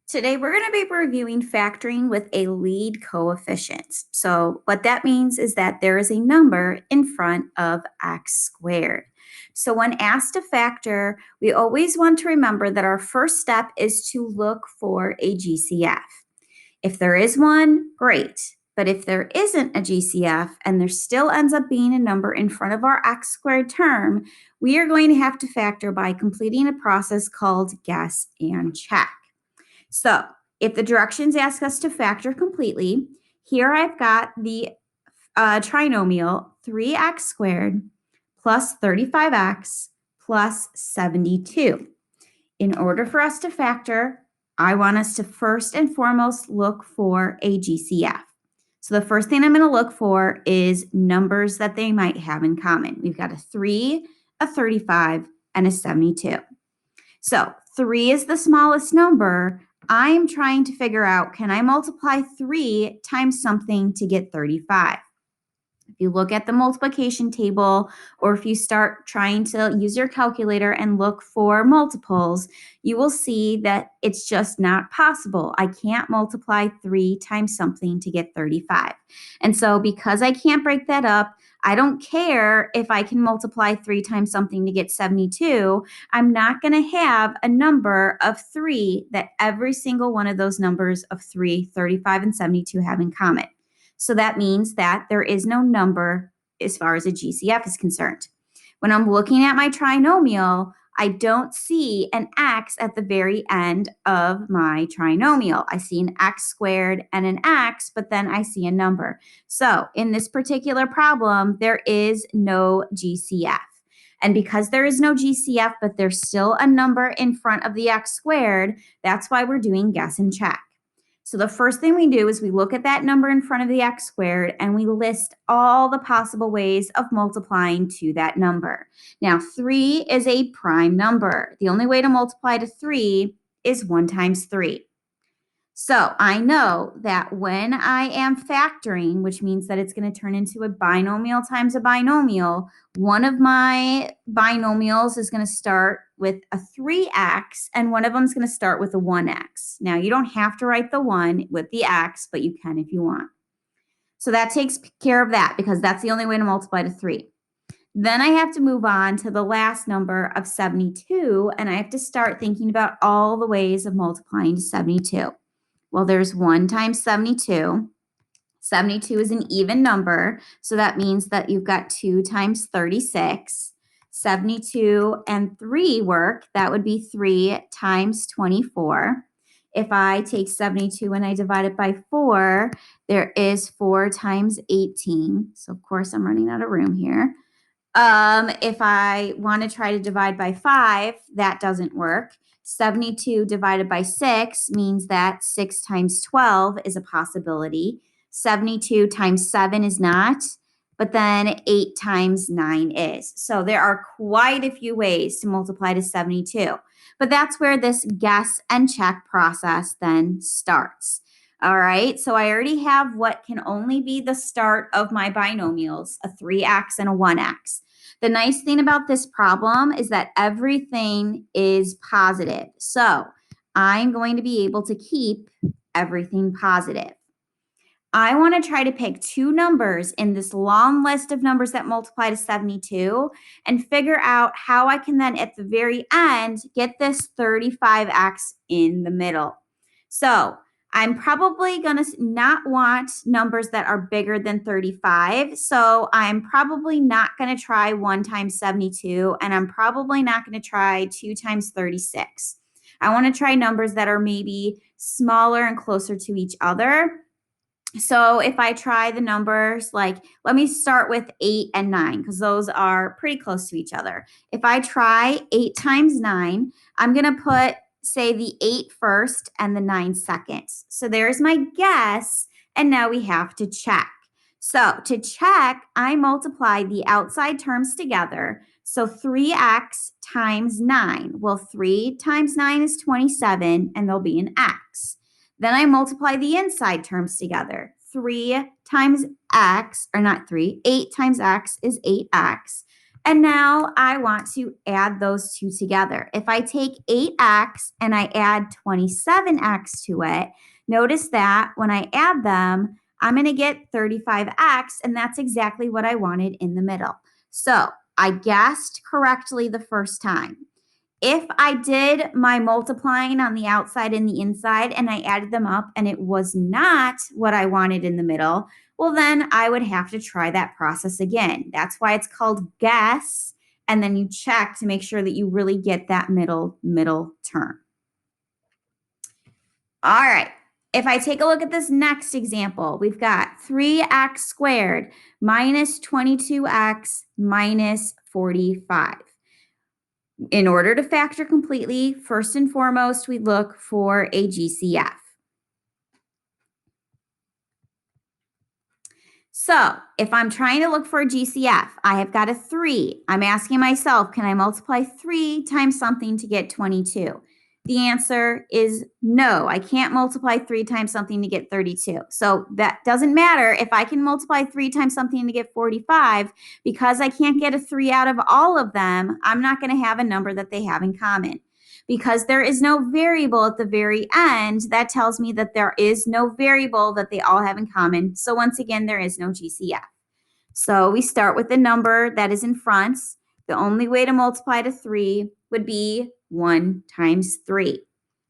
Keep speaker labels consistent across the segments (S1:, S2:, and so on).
S1: Today, we're going to be reviewing factoring with a lead coefficient. So what that means is that there is a number in front of x squared. So when asked to factor, we always want to remember that our first step is to look for a GCF. If there is one, great. But if there isn't a GCF and there still ends up being a number in front of our x squared term, we are going to have to factor by completing a process called guess and check. So if the directions ask us to factor completely, here I've got the trinomial 3x squared plus 35x plus 72. In order for us to factor, I want us to first and foremost look for a GCF. So the first thing I'm going to look for is numbers that they might have in common. We've got a 3, a 35, and a 72. So 3 is the smallest number. I'm trying to figure out, can I multiply 3 times something to get 35? If you look at the multiplication table, or if you start trying to use your calculator and look for multiples, you will see that it's just not possible. I can't multiply 3 times something to get 35. And so because I can't break that up, I don't care if I can multiply 3 times something to get 72. I'm not going to have a number of 3 that every single one of those numbers of 3, 35, and 72 have in common. So that means that there is no number as far as a GCF is concerned. When I'm looking at my trinomial, I don't see an x at the very end of my trinomial. I see an x squared and an x, but then I see a number. So in this particular problem, there is no GCF. And because there is no GCF, but there's still a number in front of the x squared, that's why we're doing guess and check. So the first thing we do is we look at that number in front of the x squared and we list all the possible ways of multiplying to that number. Now, 3 is a prime number. The only way to multiply to 3 is 1 times 3. So I know that when I am factoring, which means that it's going to turn into a binomial times a binomial, one of my binomials is going to start with a 3x and one of them is going to start with a 1x. Now, you don't have to write the 1 with the x, but you can if you want. So that takes care of that because that's the only way to multiply to 3. Then I have to move on to the last number of 72, and I have to start thinking about all the ways of multiplying to 72. Well, there's 1 times 72. 72 is an even number, so that means that you've got 2 times 36. 72 and 3 work. That would be 3 times 24. If I take 72 and I divide it by 4, there is 4 times 18. So, of course, I'm running out of room here. If I want to try to divide by 5, that doesn't work. 72 divided by 6 means that 6 times 12 is a possibility. 72 times 7 is not, but then 8 times 9 is. So there are quite a few ways to multiply to 72. But that's where this guess and check process then starts. All right, so I already have what can only be the start of my binomials, a 3x and a 1x. The nice thing about this problem is that everything is positive. So I'm going to be able to keep everything positive. I want to try to pick 2 numbers in this long list of numbers that multiply to 72 and figure out how I can then at the very end get this 35x in the middle. So I'm probably going to not want numbers that are bigger than 35. So I'm probably not going to try 1 times 72, and I'm probably not going to try 2 times 36. I want to try numbers that are maybe smaller and closer to each other. So if I try the numbers, like, let me start with 8 and 9 because those are pretty close to each other. If I try 8 times 9, I'm going to put, say, the 8 first and the 9 second. So there's my guess, and now we have to check. So to check, I multiply the outside terms together. So 3x times 9. Well, 3 times 9 is 27, and there'll be an x. Then I multiply the inside terms together. 3 times x, or not 3, 8 times x is 8x. And now I want to add those two together. If I take 8x and I add 27x to it, notice that when I add them, I'm going to get 35x, and that's exactly what I wanted in the middle. So I guessed correctly the first time. If I did my multiplying on the outside and the inside and I added them up and it was not what I wanted in the middle, well, then I would have to try that process again. That's why it's called guess. And then you check to make sure that you really get that middle term. All right. If I take a look at this next example, we've got 3x squared minus 22x minus 45. In order to factor completely, first and foremost, we look for a GCF. So if I'm trying to look for a GCF, I have got a 3. I'm asking myself, can I multiply 3 times something to get 22? The answer is no. I can't multiply 3 times something to get 32. So that doesn't matter if I can multiply 3 times something to get 45. Because I can't get a 3 out of all of them, I'm not going to have a number that they have in common. Because there is no variable at the very end, that tells me that there is no variable that they all have in common. So once again, there is no GCF. So we start with the number that is in front. The only way to multiply to 3 would be 1 times 3.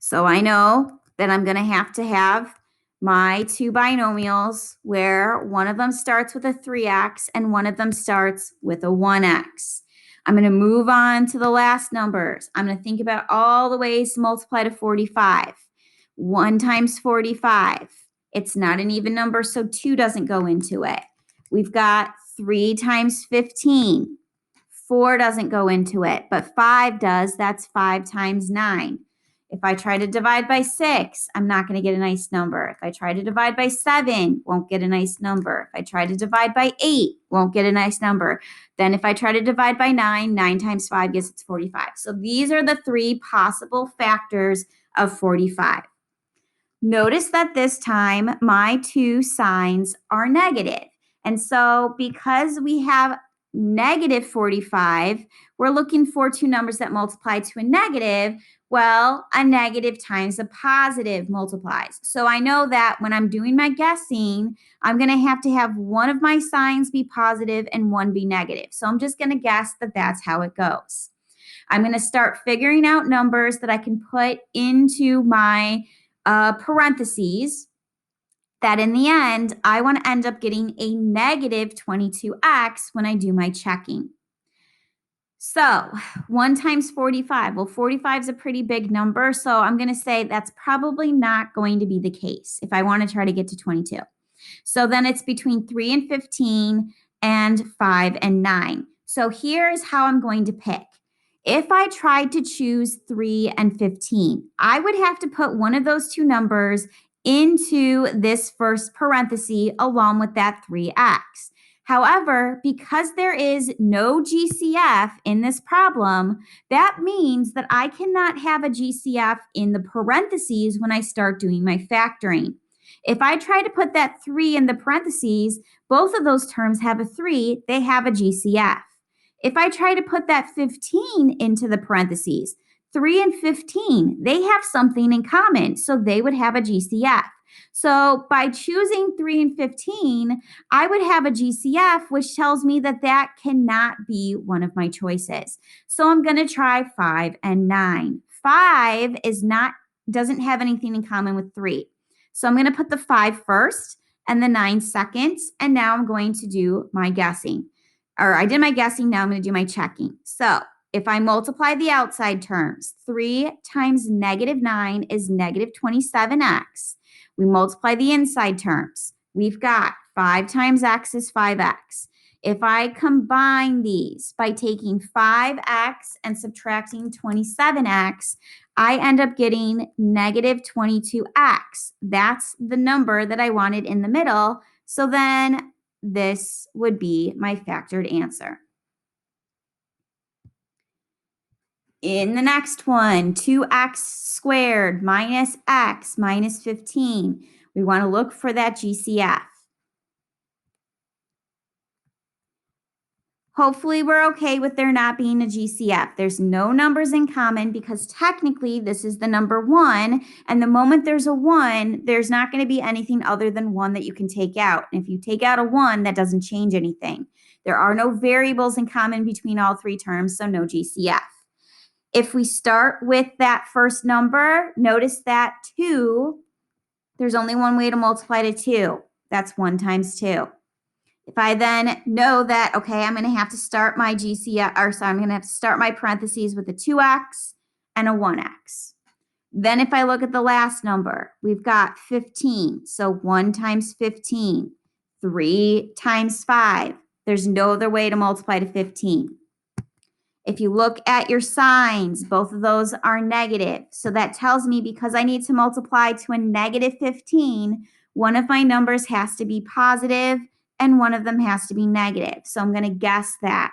S1: So I know that I'm going to have my two binomials where one of them starts with a 3x and one of them starts with a 1x. I'm going to move on to the last numbers. I'm going to think about all the ways to multiply to 45. 1 times 45. It's not an even number, so 2 doesn't go into it. We've got 3 times 15. 4 doesn't go into it, but 5 does. That's 5 times 9. If I try to divide by 6, I'm not going to get a nice number. If I try to divide by 7, won't get a nice number. If I try to divide by 8, won't get a nice number. Then if I try to divide by 9, 9 times 5 gives it's 45. So these are the 3 possible factors of 45. Notice that this time my 2 signs are negative. And so because we have negative 45, we're looking for 2 numbers that multiply to a negative. Well, a negative times a positive multiplies. So I know that when I'm doing my guessing, I'm going to have one of my signs be positive and one be negative. So I'm just going to guess that that's how it goes. I'm going to start figuring out numbers that I can put into my parentheses, that in the end, I want to end up getting a negative 22x when I do my checking. So 1 times 45. Well, 45 is a pretty big number, so I'm going to say that's probably not going to be the case if I want to try to get to 22. So then it's between 3 and 15 and 5 and 9. So here's how I'm going to pick. If I tried to choose 3 and 15, I would have to put one of those two numbers into this first parenthesis along with that 3x. However, because there is no GCF in this problem, that means that I cannot have a GCF in the parentheses when I start doing my factoring. If I try to put that 3 in the parentheses, both of those terms have a 3, they have a GCF. If I try to put that 15 into the parentheses, 3 and 15, they have something in common, so they would have a GCF. So by choosing 3 and 15, I would have a GCF, which tells me that that cannot be one of my choices. So I'm going to try 5 and 9. 5 doesn't have anything in common with 3. So I'm going to put the 5 first and the 9 second, and now I'm going to do my guessing. Or I did my guessing, now I'm going to do my checking. So if I multiply the outside terms, 3 times negative 9 is negative 27x. We multiply the inside terms. We've got 5 times x is 5x. If I combine these by taking 5x and subtracting 27x, I end up getting negative 22x. That's the number that I wanted in the middle. So then this would be my factored answer. In the next one, 2x squared minus x minus 15. We want to look for that GCF. Hopefully we're okay with there not being a GCF. There's no numbers in common because technically this is the number 1, and the moment there's a 1, there's not going to be anything other than 1 that you can take out. And if you take out a 1, that doesn't change anything. There are no variables in common between all 3 terms, so no GCF. If we start with that first number, notice that 2, there's only one way to multiply to 2. That's 1 times 2. If I then know that, okay, I'm going to have to start my I'm going to have to start my parentheses with a 2x and a 1x. Then if I look at the last number, we've got 15. So 1 times 15, 3 times 5. There's no other way to multiply to 15. If you look at your signs, both of those are negative. So that tells me because I need to multiply to a negative 15, one of my numbers has to be positive and one of them has to be negative. So I'm going to guess that.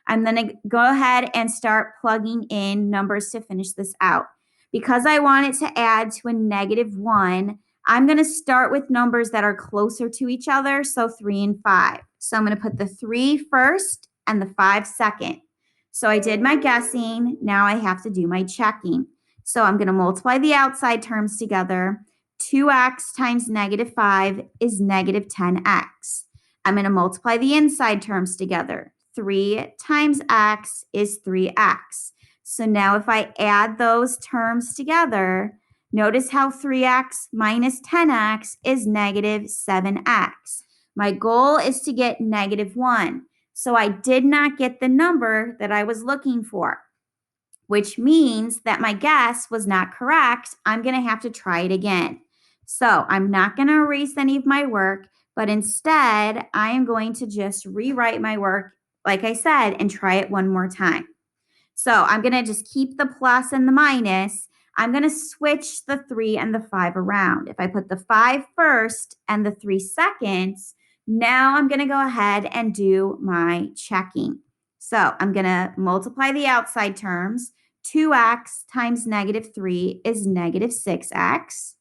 S1: I'm going to go ahead and start plugging in numbers to finish this out. Because I want it to add to a negative 1, I'm going to start with numbers that are closer to each other, so 3 and 5. So I'm going to put the 3 first and the 5 second. So I did my guessing. Now I have to do my checking. So I'm going to multiply the outside terms together. 2x times negative 5 is negative 10x. I'm going to multiply the inside terms together. 3 times x is 3x. So now if I add those terms together, notice how 3x minus 10x is negative 7x. My goal is to get negative 1. So I did not get the number that I was looking for, which means that my guess was not correct. I'm going to have to try it again. So I'm not going to erase any of my work, but instead I am going to just rewrite my work, like I said, and try it one more time. So I'm going to just keep the plus and the minus. I'm going to switch the 3 and the 5 around. If I put the 5 first and the 3 seconds, now I'm going to go ahead and do my checking. So I'm going to multiply the outside terms. 2x times negative 3 is negative 6x.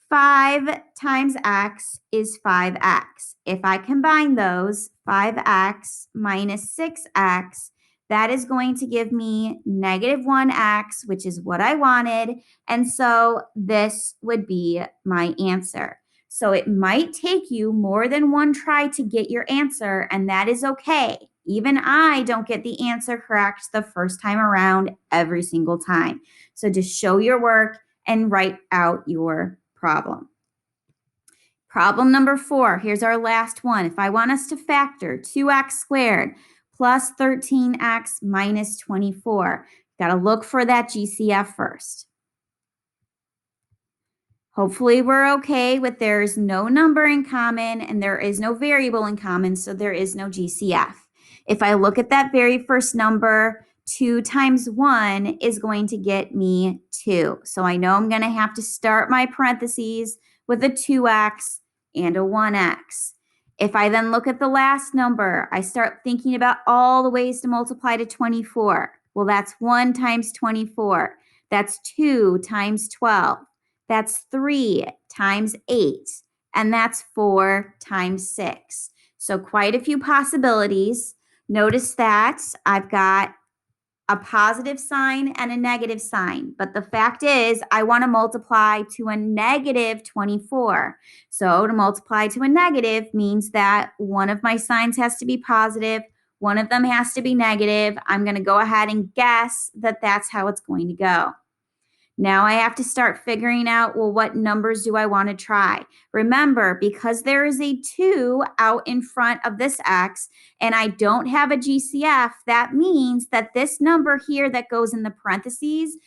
S1: 5 times x is 5x. If I combine those, 5x minus 6x, that is going to give me negative 1x, which is what I wanted. And so this would be my answer. So it might take you more than one try to get your answer, and that is okay. Even I don't get the answer correct the first time around every single time. So just show your work and write out your problem. Problem number 4, here's our last one. If I want us to factor 2x squared plus 13x minus 24, got to look for that GCF first. Hopefully we're okay with there's no number in common and there is no variable in common, so there is no GCF. If I look at that very first number, 2 times 1 is going to get me 2. So I know I'm going to have to start my parentheses with a 2x and a 1x. If I then look at the last number, I start thinking about all the ways to multiply to 24. Well, that's 1 times 24. That's 2 times 12. That's 3 times 8. And that's 4 times 6. So quite a few possibilities. Notice that I've got a positive sign and a negative sign. But the fact is, I want to multiply to a negative 24. So to multiply to a negative means that one of my signs has to be positive, one of them has to be negative. I'm going to go ahead and guess that that's how it's going to go. Now I have to start figuring out, well, what numbers do I want to try? Remember, because there is a 2 out in front of this x and I don't have a GCF, that means that this number here that goes in the parentheses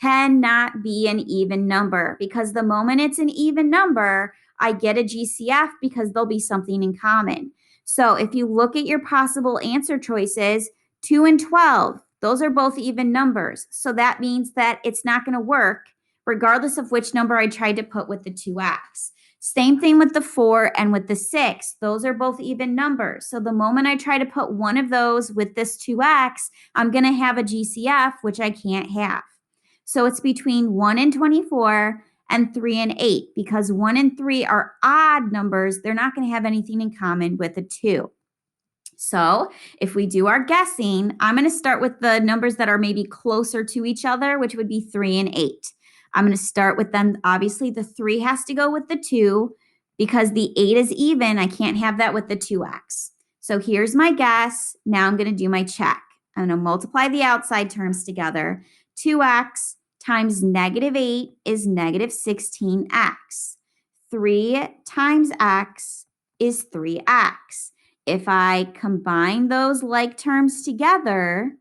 S1: cannot be an even number, because the moment it's an even number, I get a GCF because there'll be something in common. So if you look at your possible answer choices, 2 and 12, those are both even numbers. So that means that it's not going to work regardless of which number I tried to put with the 2x. Same thing with the 4 and with the 6. Those are both even numbers. So the moment I try to put one of those with this 2x, I'm going to have a GCF, which I can't have. So it's between 1 and 24 and 3 and 8, because 1 and 3 are odd numbers. They're not going to have anything in common with a 2. So if we do our guessing, I'm going to start with the numbers that are maybe closer to each other, which would be 3 and 8. I'm going to start with them. Obviously, the 3 has to go with the 2 because the 8 is even. I can't have that with the 2x. So here's my guess. Now I'm going to do my check. I'm going to multiply the outside terms together. 2x times negative 8 is negative 16x. 3 times x is 3x. If I combine those like terms together,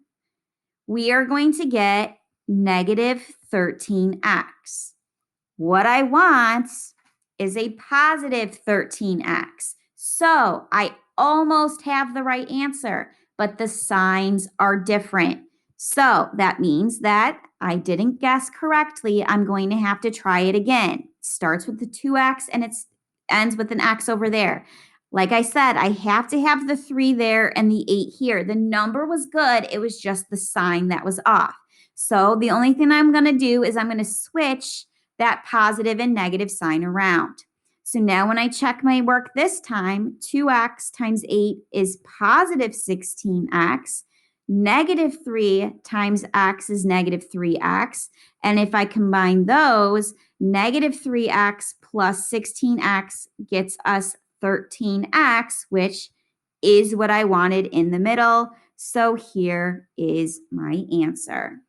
S1: we are going to get negative 13x. What I want is a positive 13x. So I almost have the right answer, but the signs are different. So that means that I didn't guess correctly. I'm going to have to try it again. It starts with the 2x and it ends with an x over there. Like I said, I have to have the 3 there and the 8 here. The number was good. It was just the sign that was off. So the only thing I'm going to do is I'm going to switch that positive and negative sign around. So now when I check my work this time, 2x times 8 is positive 16x. Negative 3 times x is negative 3x. And if I combine those, negative 3x plus 16x gets us 13x, which is what I wanted in the middle. So here is my answer.